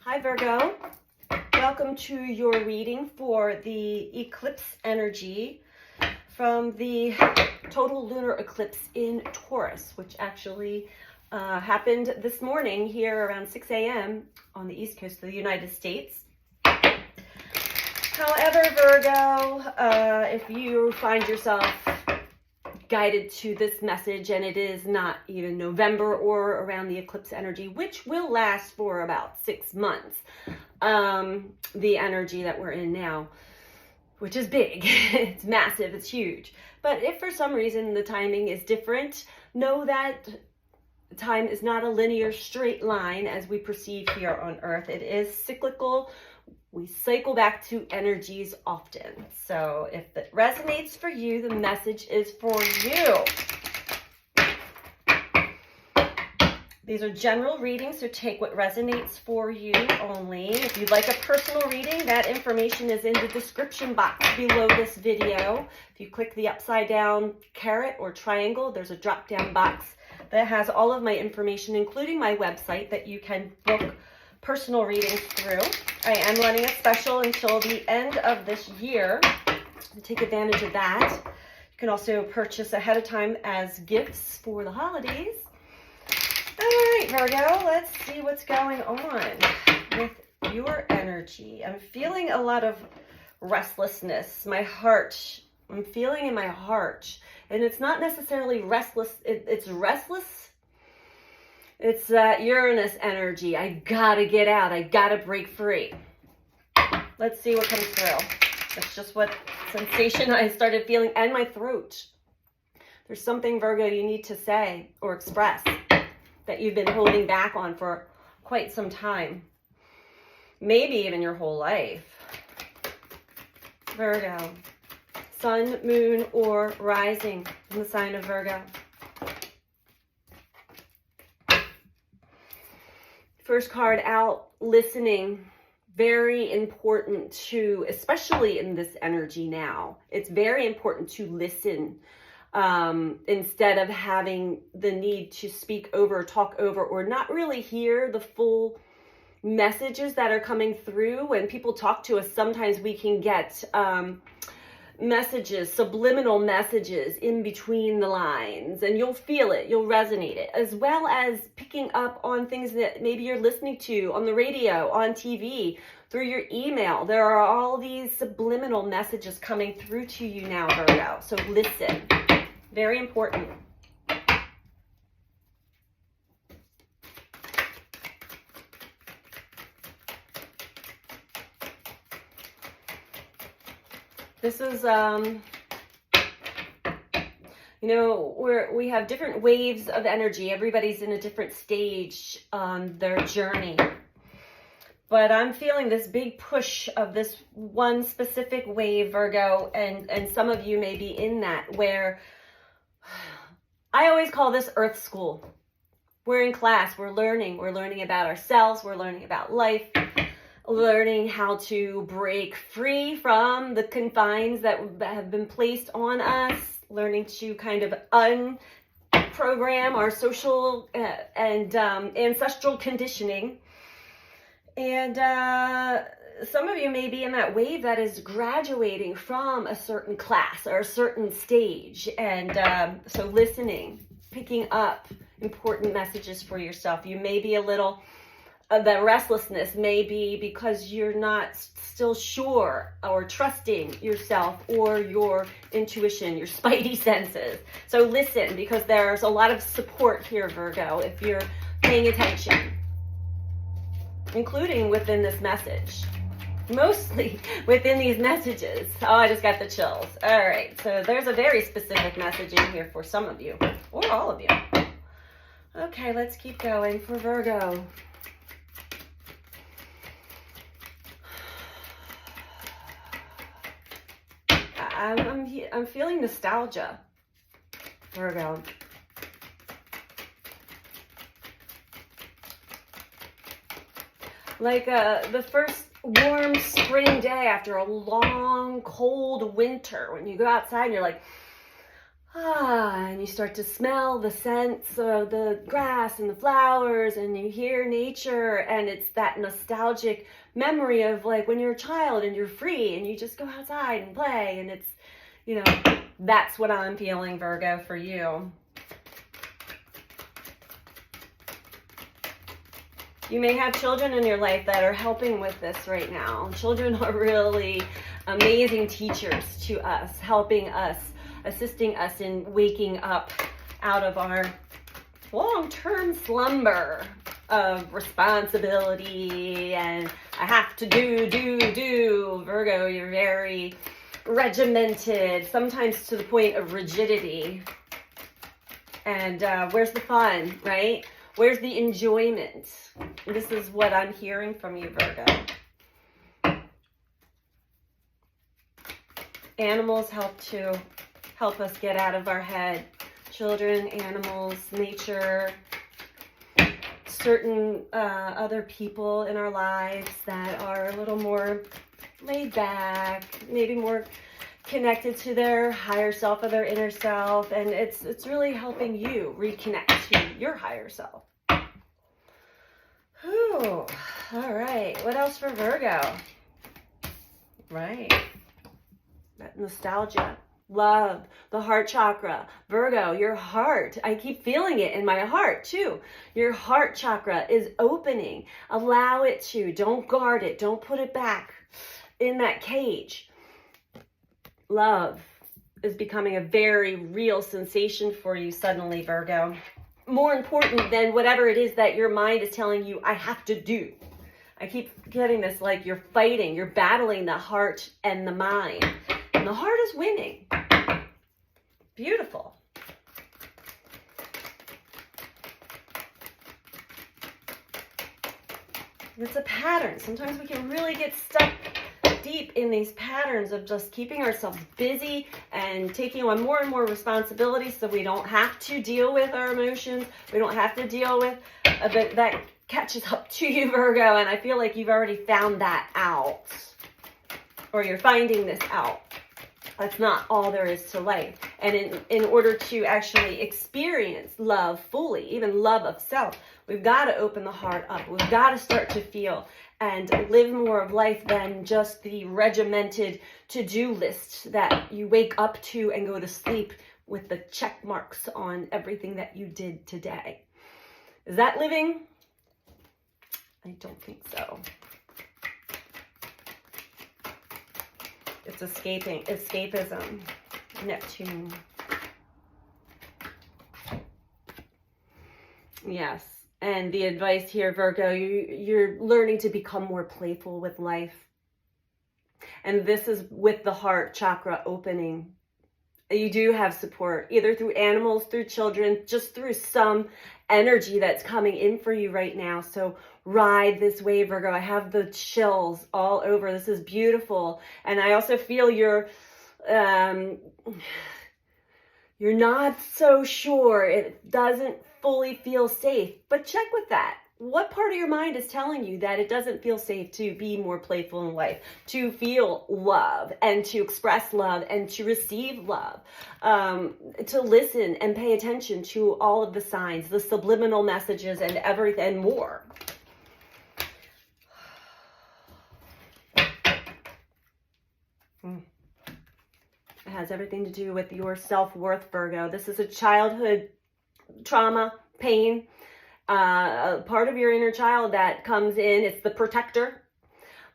Hi Virgo, welcome to your reading for the eclipse energy from the total lunar eclipse in Taurus, which actually happened this morning here around 6 a.m. on the east coast of the United States. However, Virgo, if you find yourself guided to this message and it is not even November or around the eclipse energy, which will last for about 6 months, the energy that we're in now, which is big, it's massive, it's huge. But if for some reason the timing is different, know that time is not a linear straight line as we perceive here on Earth. It is cyclical. We cycle back to energies often. So if it resonates for you, the message is for you. These are general readings, so take what resonates for you only. If you'd like a personal reading, that information is in the description box below this video. If you click the upside down caret or triangle, there's a drop down box that has all of my information, including my website that you can book personal readings through. I am running a special until the end of this year. Take advantage of that. You can also purchase ahead of time as gifts for the holidays. All right, Virgo, let's see what's going on with your energy. I'm feeling a lot of restlessness. My heart, I'm feeling in my heart. And it's not necessarily restless. It's restless. It's that Uranus energy. I gotta get out. I gotta break free. Let's see what comes through. That's just what sensation I started feeling, and my throat. There's something, Virgo, you need to say or express that you've been holding back on for quite some time. Maybe even your whole life. Virgo. Sun, moon, or rising in the sign of Virgo. First card out, listening. Very important to, especially in this energy now, it's very important to listen instead of having the need to speak over, talk over, or not really hear the full messages that are coming through. When people talk to us, sometimes we can get messages, subliminal messages in between the lines, and you'll feel it, you'll resonate it, as well as picking up on things that maybe you're listening to on the radio, on TV, through your email. There are all these subliminal messages coming through to you now, Virgo. So listen, very important. This is, we have different waves of energy. Everybody's in a different stage on their journey. But I'm feeling this big push of this one specific wave, Virgo, and some of you may be in that, where I always call this Earth School. We're in class, we're learning about ourselves, we're learning about life, learning how to break free from the confines that have been placed on us, learning to kind of unprogram our social and ancestral conditioning. And some of you may be in that wave that is graduating from a certain class or a certain stage. And so listening, picking up important messages for yourself. You may be a little... the restlessness may be because you're not still sure or trusting yourself or your intuition, your spidey senses. So listen, because there's a lot of support here, Virgo, if you're paying attention, including within this message. Mostly within these messages. Oh, I just got the chills. All right, so there's a very specific message in here for some of you, or all of you. Okay, let's keep going for Virgo. I'm feeling nostalgia, Virgo. Like the first warm spring day after a long, cold winter, when you go outside and you're like, And you start to smell the scents of the grass and the flowers, and you hear nature, and it's that nostalgic memory of like when you're a child and you're free and you just go outside and play, and it's, you know, that's what I'm feeling, Virgo, for you. You may have children in your life that are helping with this right now. Children are really amazing teachers to us, helping us, assisting us in waking up out of our long-term slumber of responsibility and I have to do. Virgo, you're very regimented, sometimes to the point of rigidity. And where's the fun, right? Where's the enjoyment? This is what I'm hearing from you, Virgo. Animals help us get out of our head. Children, animals, nature, certain other people in our lives that are a little more laid back, maybe more connected to their higher self or their inner self, and it's really helping you reconnect to your higher self. Whew. All right, what else for Virgo? Right, that nostalgia, love, the heart chakra. Virgo, your heart, I keep feeling it in my heart too. Your heart chakra is opening. Allow it to. Don't guard it. Don't put it back in that cage. Love is becoming a very real sensation for you suddenly, Virgo. More important than whatever it is that your mind is telling you, I have to do. I keep getting this, like you're fighting, you're battling the heart and the mind. And the heart is winning. Beautiful. It's a pattern. Sometimes we can really get stuck deep in these patterns of just keeping ourselves busy and taking on more and more responsibility so we don't have to deal with our emotions. We don't have to deal with, but that catches up to you, Virgo, and I feel like you've already found that out, or you're finding this out. That's not all there is to life. And in order to actually experience love fully, even love of self, we've got to open the heart up. We've got to start to feel and live more of life than just the regimented to-do list that you wake up to and go to sleep with the check marks on everything that you did today. Is that living? I don't think so. It's escapism. Neptune. Yes. And the advice here, Virgo, you're learning to become more playful with life. And this is with the heart chakra opening. You do have support, either through animals, through children, just through some energy that's coming in for you right now. So ride this wave, Virgo. I have the chills all over. This is beautiful. And I also feel you're not so sure. It doesn't fully feel safe, but check with that. What part of your mind is telling you that it doesn't feel safe to be more playful in life, to feel love and to express love and to receive love, to listen and pay attention to all of the signs, the subliminal messages and everything and more. It has everything to do with your self-worth, Virgo. This is a childhood trauma, pain, part of your inner child that comes in. It's the protector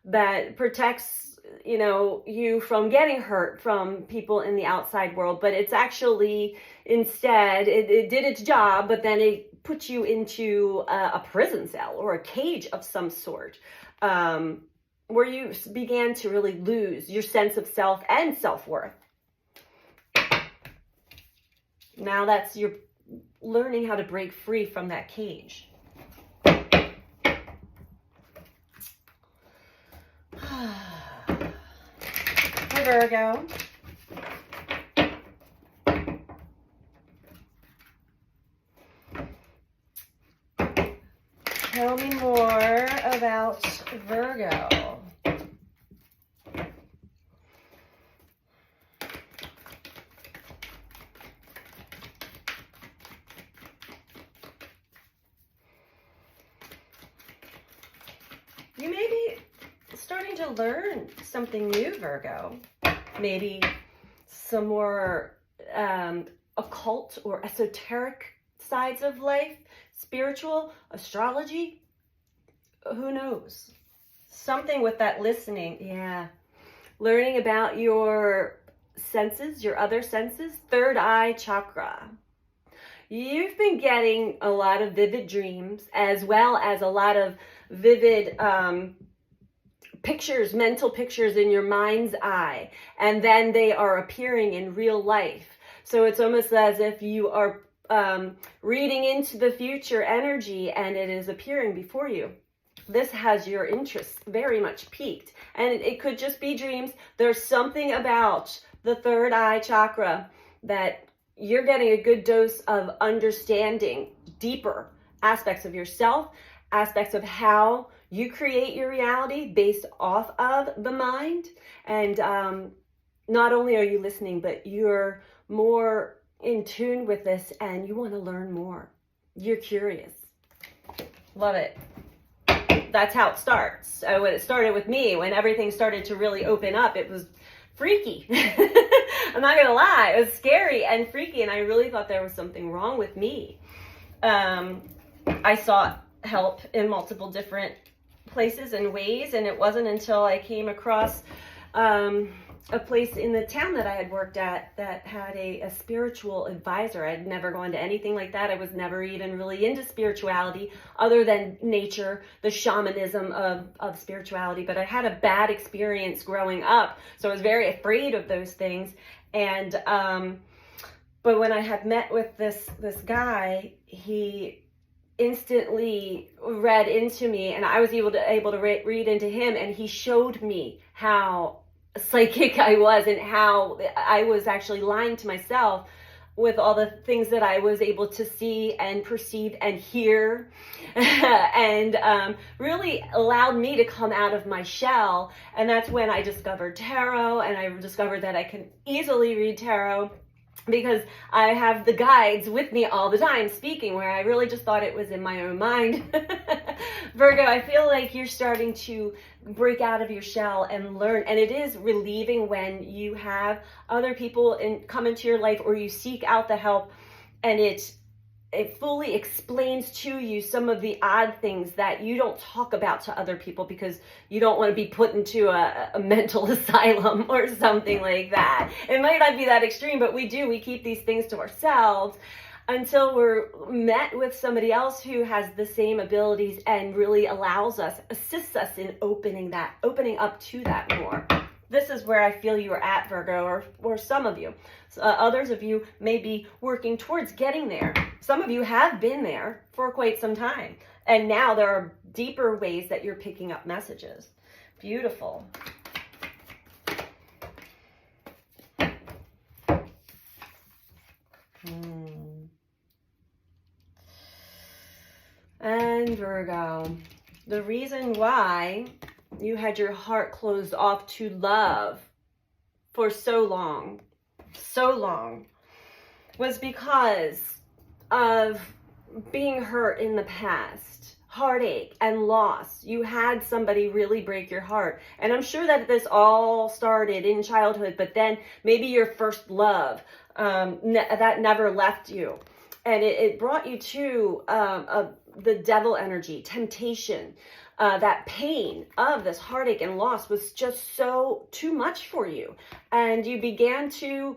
that protects, you from getting hurt from people in the outside world. But it's actually, instead, it did its job, but then it put you into a prison cell or a cage of some sort, where you began to really lose your sense of self and self-worth. Now you're learning how to break free from that cage. Hi, Virgo. Tell me more about Virgo. you may be starting to learn something new, Virgo. Maybe some more occult or esoteric sides of life, spiritual, astrology, who knows? Something with that listening, yeah. Learning about your senses, your other senses, third eye chakra. You've been getting a lot of vivid dreams as well as a lot of vivid pictures, mental pictures in your mind's eye, and then they are appearing in real life. So it's almost as if you are reading into the future energy and it is appearing before you. This has your interest very much piqued, and it could just be dreams. There's something about the third eye chakra that you're getting a good dose of understanding deeper aspects of yourself, aspects of how you create your reality based off of the mind. And not only are you listening, but you're more in tune with this and you want to learn more. You're curious. Love it. That's how it starts. So when it started with me, when everything started to really open up, it was freaky. I'm not gonna lie, it was scary and freaky, and I really thought there was something wrong with me. I sought help in multiple different places and ways, and it wasn't until I came across a place in the town that I had worked at that had a spiritual advisor. I'd never gone to anything like that. I was never even really into spirituality other than nature, the shamanism of spirituality. But I had a bad experience growing up, so I was very afraid of those things. And but when I had met with this guy, he instantly read into me, and I was able to read into him, and he showed me how psychic I was and how I was actually lying to myself with all the things that I was able to see and perceive and hear, and really allowed me to come out of my shell. And that's when I discovered tarot, and I discovered that I can easily read tarot because I have the guides with me all the time speaking, where I really just thought it was in my own mind. Virgo, I feel like you're starting to break out of your shell and learn, and it is relieving when you have other people come into your life, or you seek out the help, and it fully explains to you some of the odd things that you don't talk about to other people because you don't want to be put into a mental asylum or something like that. It might not be that extreme, but we keep these things to ourselves until we're met with somebody else who has the same abilities and really assists us in opening up to that more. This is where I feel you are at, Virgo, or some of you. Others of you may be working towards getting there. Some of you have been there for quite some time, and now there are deeper ways that you're picking up messages. Beautiful. And Virgo, the reason why you had your heart closed off to love for so long, was because of being hurt in the past, heartache and loss. You had somebody really break your heart. And I'm sure that this all started in childhood, but then maybe your first love, that never left you. And it brought you to the devil energy, temptation. That pain of this heartache and loss was just too much for you. And you began to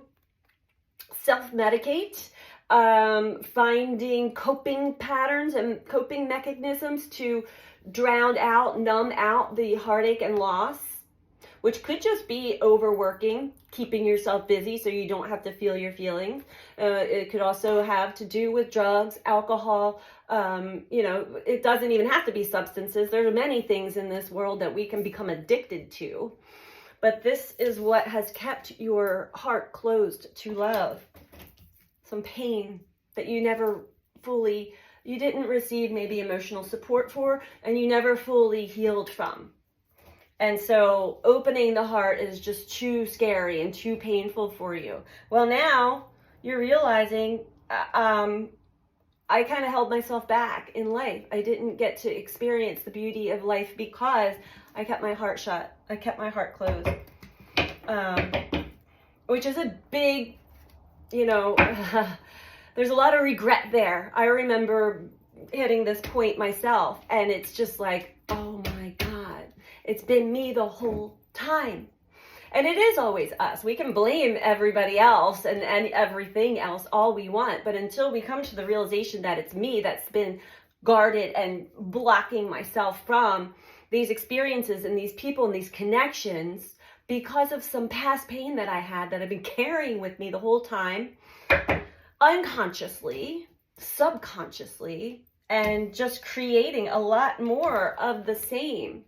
self-medicate, finding coping patterns and coping mechanisms to drown out, numb out the heartache and loss, which could just be overworking, keeping yourself busy so you don't have to feel your feelings. It could also have to do with drugs, alcohol. It doesn't even have to be substances. There are many things in this world that we can become addicted to. But this is what has kept your heart closed to love. Some pain that you didn't receive maybe emotional support for, and you never fully healed from. And so opening the heart is just too scary and too painful for you. Well, now you're realizing I kind of held myself back in life. I didn't get to experience the beauty of life because I kept my heart shut. I kept my heart closed. Which is a big, you know, there's a lot of regret there. I remember hitting this point myself, and it's just like, oh my God, it's been me the whole time. And it is always us. We can blame everybody else and everything else all we want, but until we come to the realization that it's me that's been guarded and blocking myself from these experiences and these people and these connections because of some past pain that I had that I've been carrying with me the whole time, unconsciously, subconsciously, and just creating a lot more of the same.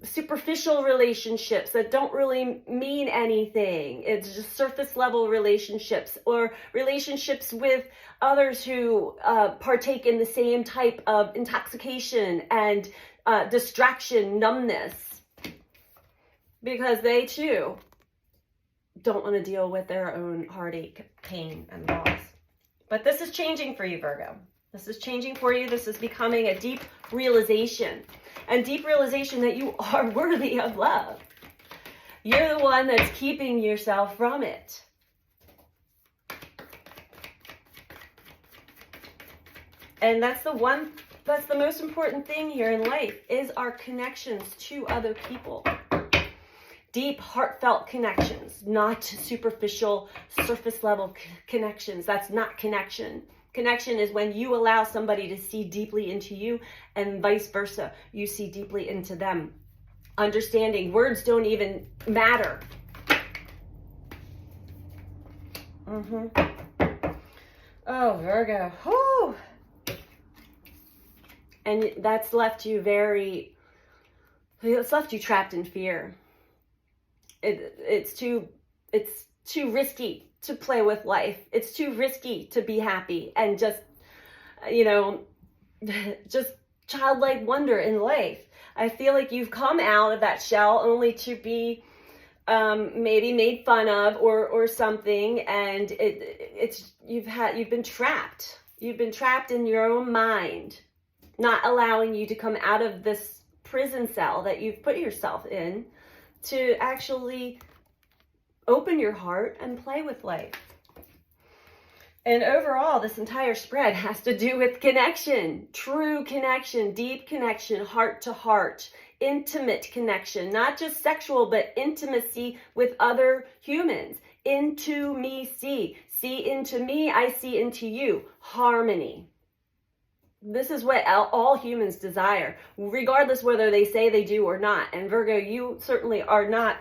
Superficial relationships that don't really mean anything. It's just surface level relationships, or relationships with others who partake in the same type of intoxication and distraction, numbness, because they too don't want to deal with their own heartache, pain, and loss. But this is changing for you, Virgo. This is changing for you. This is becoming a deep realization. And deep realization that you are worthy of love. You're the one that's keeping yourself from it. And that's the most important thing here in life, is our connections to other people. Deep, heartfelt connections, not superficial, surface level connections. That's not connection. Connection is when you allow somebody to see deeply into you, and vice versa. You see deeply into them. Understanding words don't even matter. Oh, Virgo. Whew. And that's left you it's left you trapped in fear. It's too risky to play with life. It's too risky to be happy and just, you know, just childlike wonder in life. I feel like you've come out of that shell only to be maybe made fun of or something, and you've been trapped. You've been trapped in your own mind, not allowing you to come out of this prison cell that you've put yourself in to actually open your heart and play with life. And overall, this entire spread has to do with connection, true connection, deep connection, heart to heart, intimate connection, not just sexual, but intimacy with other humans. Into me, see into me, I see into you. Harmony. This is what all humans desire, regardless whether they say they do or not. And Virgo, you certainly are not.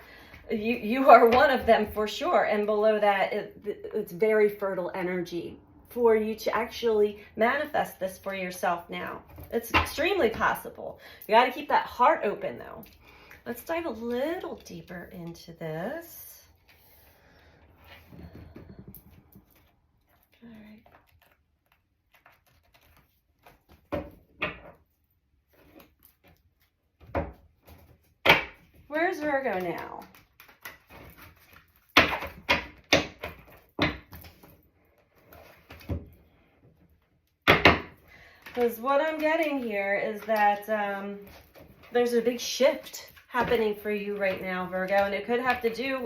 You are one of them for sure. And below that, it's very fertile energy for you to actually manifest this for yourself now. It's extremely possible. You got to keep that heart open though. Let's dive a little deeper into this. All right. Where's Virgo now? Because what I'm getting here is that there's a big shift happening for you right now, Virgo, and it could have to do,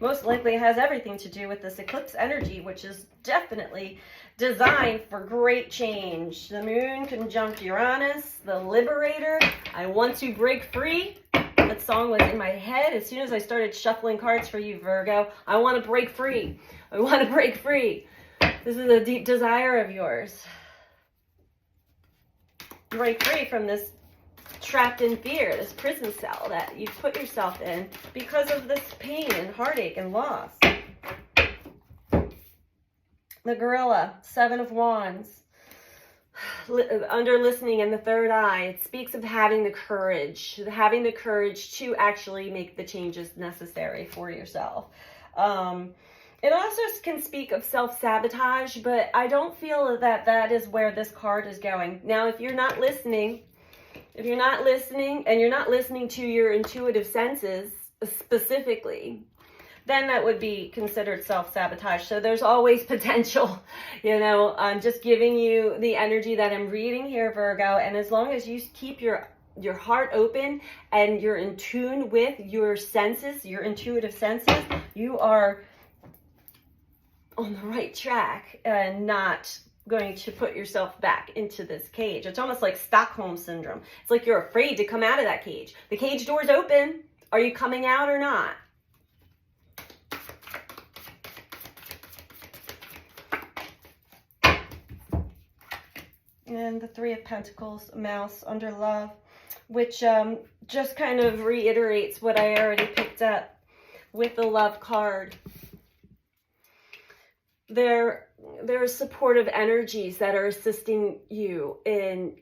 most likely has everything to do with this eclipse energy, which is definitely designed for great change. The moon conjunct Uranus, the liberator. I want to break free. That song was in my head as soon as I started shuffling cards for you, Virgo. I want to break free. I want to break free. This is a deep desire of yours. Break free from this trapped in fear, this prison cell that you've put yourself in because of this pain and heartache and loss. The gorilla, 7 of Wands, under listening in the third eye, it speaks of having the courage to actually make the changes necessary for yourself. It also can speak of self-sabotage, but I don't feel that that is where this card is going. Now, if you're not listening and you're not listening to your intuitive senses specifically, then that would be considered self-sabotage. So there's always potential, you know. I'm just giving you the energy that I'm reading here, Virgo. And as long as you keep your heart open and you're in tune with your senses, your intuitive senses, you are on the right track and not going to put yourself back into this cage. It's almost like Stockholm syndrome. It's like you're afraid to come out of that cage. The cage door's open. Are you coming out or not? And the Three of Pentacles, mouse under love, which just kind of reiterates what I already picked up with the love card. There are supportive energies that are assisting you in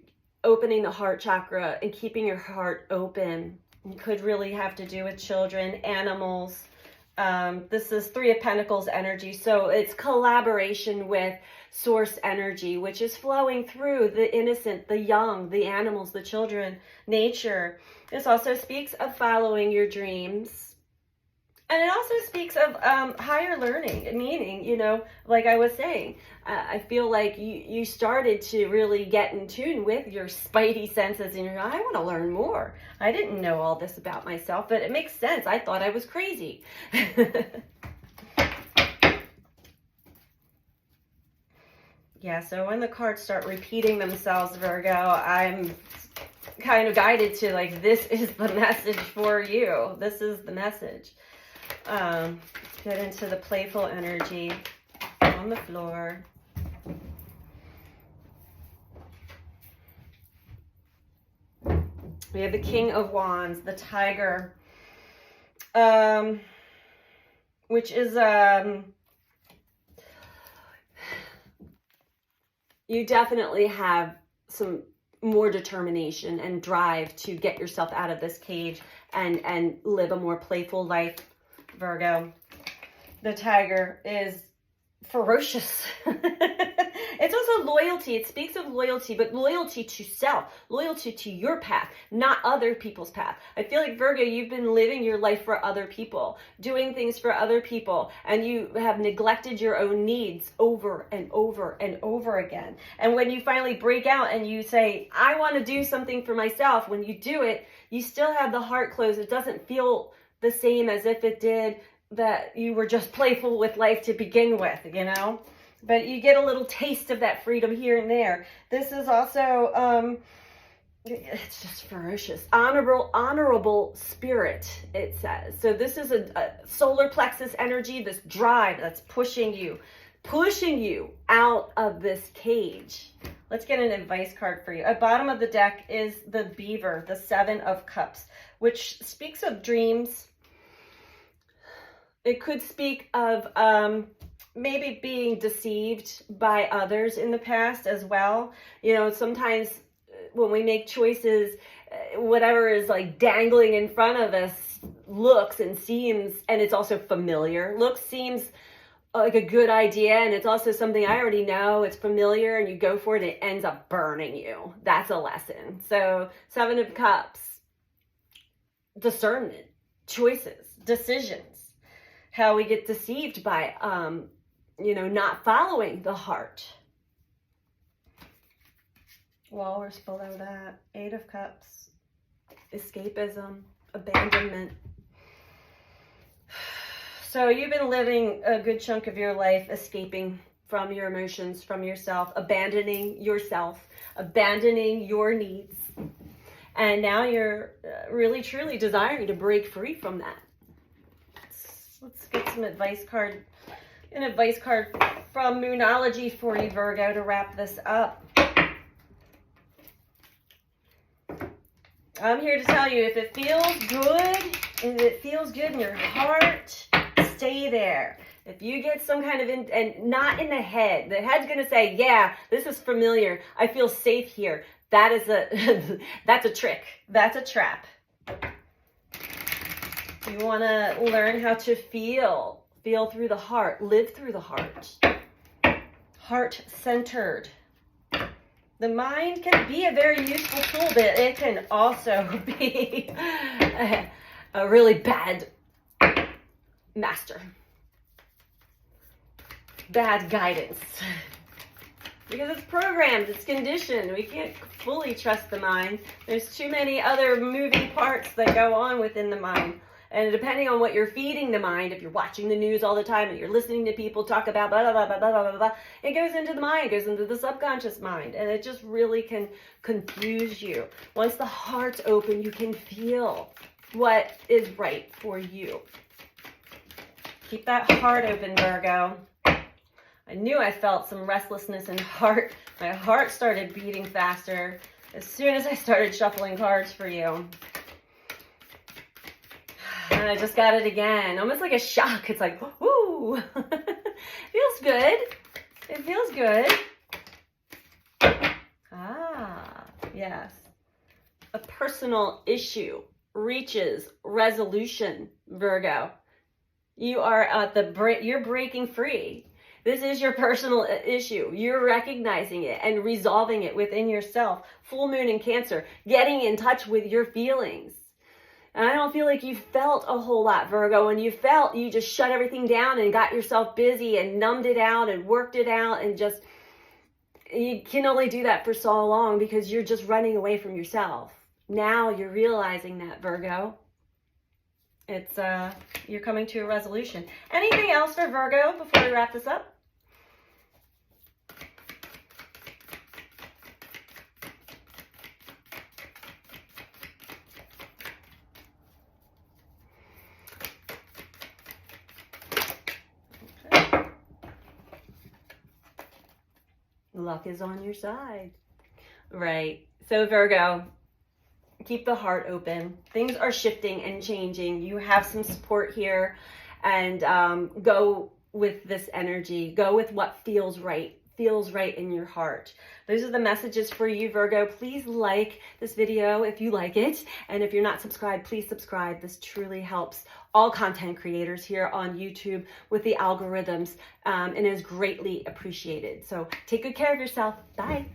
opening the heart chakra and keeping your heart open. It could really have to do with children, animals. This is Three of Pentacles energy, so it's collaboration with source energy, which is flowing through the innocent, the young, the animals, the children, nature. This also speaks of following your dreams. And it also speaks of higher learning, meaning, you know, like I was saying, I feel like you started to really get in tune with your spidey senses and you're like, I want to learn more. I didn't know all this about myself, but it makes sense. I thought I was crazy. Yeah, so when the cards start repeating themselves, Virgo, I'm kind of guided to like, this is the message for you. This is the message. Get into the playful energy on the floor. We have the King of Wands, the Tiger, which is, you definitely have some more determination and drive to get yourself out of this cage and live a more playful life, Virgo. The Tiger is ferocious. It's also loyalty. It speaks of loyalty, but loyalty to self, loyalty to your path, not other people's path. I feel like, Virgo, you've been living your life for other people, doing things for other people, and you have neglected your own needs over and over and over again. And when you finally break out and you say, I want to do something for myself, when you do it, you still have the heart closed. It doesn't feel the same as if it did that you were just playful with life to begin with, you know? But you get a little taste of that freedom here and there. This is also, it's just ferocious. Honorable spirit, it says. So this is a solar plexus energy, this drive that's pushing you out of this cage. Let's get an advice card for you. At bottom of the deck is the Beaver, the Seven of Cups, which speaks of dreams. It could speak of maybe being deceived by others in the past as well. You know, sometimes when we make choices, whatever is like dangling in front of us looks and seems, and it's also familiar. Looks, seems like a good idea, and it's also something I already know, it's familiar, and you go for it, and it ends up burning you. That's a lesson. So Seven of Cups, discernment, choices, decisions, how we get deceived by, you know, not following the heart. Walrus below that, Eight of Cups, escapism, abandonment. So you've been living a good chunk of your life escaping from your emotions, from yourself, abandoning yourself, abandoning your needs. And now you're really, truly desiring to break free from that. Let's get some advice card, an advice card from Moonology for you, Virgo, to wrap this up. I'm here to tell you, if it feels good in your heart, stay there. If you get some kind of, and not in the head's going to say, yeah, this is familiar. I feel safe here. That is that's a trick. That's a trap. You want to learn how to feel through the heart, live through the heart. Heart-centered. The mind can be a very useful tool, but it can also be a really bad master. Bad guidance. Because it's programmed, it's conditioned. We can't fully trust the mind. There's too many other moving parts that go on within the mind. And depending on what you're feeding the mind, if you're watching the news all the time and you're listening to people talk about blah, blah, blah, blah, blah, blah, blah, it goes into the mind, it goes into the subconscious mind. And it just really can confuse you. Once the heart's open, you can feel what is right for you. Keep that heart open, Virgo. I knew I felt some restlessness in heart. My heart started beating faster as soon as I started shuffling cards for you. And I just got it again. Almost like a shock. It's like, whoo! Feels good. It feels good. Ah, yes. A personal issue reaches resolution, Virgo. You are at you're breaking free. This is your personal issue. You're recognizing it and resolving it within yourself. Full moon in Cancer, getting in touch with your feelings. And I don't feel like you felt a whole lot, Virgo. And you felt, you just shut everything down and got yourself busy and numbed it out and worked it out and just, you can only do that for so long because you're just running away from yourself. Now you're realizing that, Virgo. It's, you're coming to a resolution. Anything else for Virgo before we wrap this up? Okay. Luck is on your side. Right. So Virgo, keep the heart open. Things are shifting and changing. You have some support here, and go with this energy. Go with what feels right in your heart. Those are the messages for you, Virgo. Please like this video if you like it. And if you're not subscribed, please subscribe. This truly helps all content creators here on YouTube with the algorithms, and is greatly appreciated. So take good care of yourself. Bye.